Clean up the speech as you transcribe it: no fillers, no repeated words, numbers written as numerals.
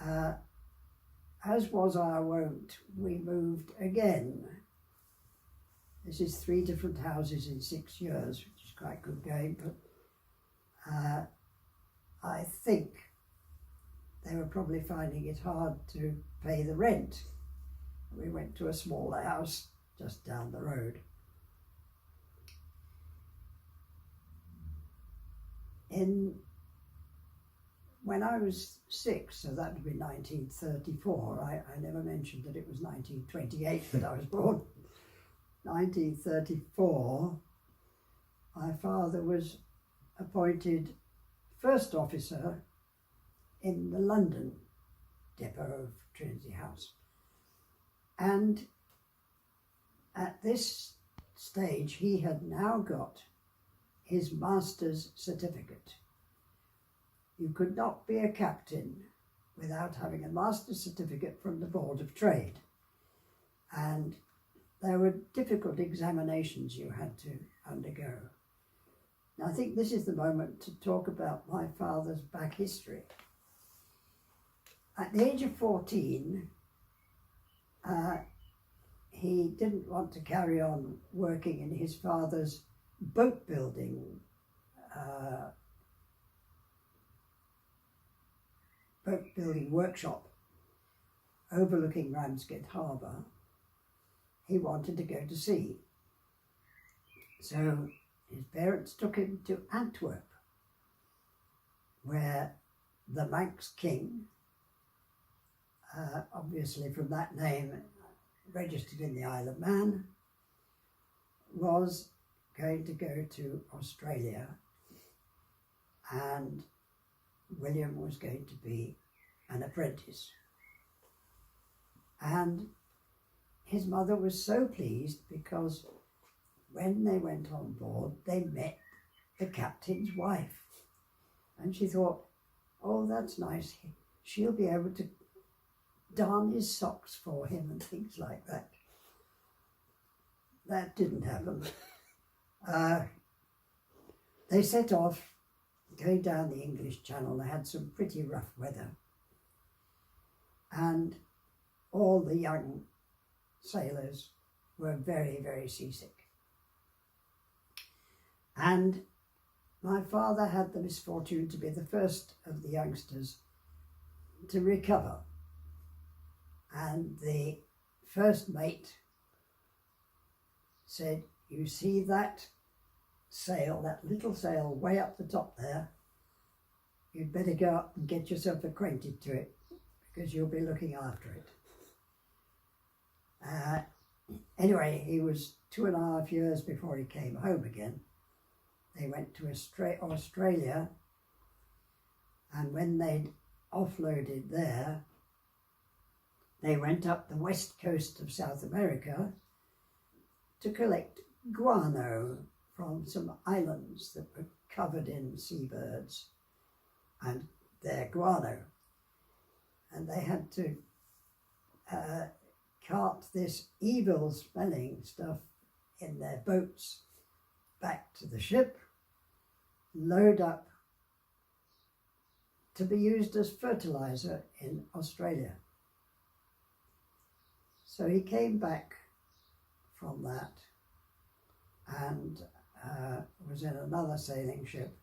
as was our wont, we moved again. This is 3 different houses in 6 years, which is quite good going, but I think they were probably finding it hard to pay the rent. We went to a smaller house just down the road. When I was 6, so that would be 1934, I never mentioned that it was 1928 that I was born. 1934, my father was appointed first officer in the London depot of Trinity House. And at this stage, he had now got his master's certificate. You could not be a captain without having a master's certificate from the Board of Trade. And there were difficult examinations you had to undergo. Now, I think this is the moment to talk about my father's back history. At the age of 14, he didn't want to carry on working in his father's boat building workshop overlooking Ramsgate Harbour. He wanted to go to sea. So his parents took him to Antwerp, where the Manx King, obviously from that name registered in the Isle of Man, was going to go to Australia, and William was going to be an apprentice. And his mother was so pleased because when they went on board, they met the captain's wife. And she thought, oh, that's nice. She'll be able to darn his socks for him and things like that. That didn't happen. They set off going down the English Channel. They had some pretty rough weather. And all the young sailors were very, very seasick. And my father had the misfortune to be the first of the youngsters to recover. And the first mate said, you see that sail, that little sail way up the top there, you'd better go up and get yourself acquainted to it because you'll be looking after it. Anyway, he was 2.5 years before he came home again. They went to Australia, and when they'd offloaded there, they went up the west coast of South America to collect guano from some islands that were covered in seabirds and their guano. And they had to cart this evil-smelling stuff in their boats back to the ship, load up to be used as fertilizer in Australia. So he came back from that and was in another sailing ship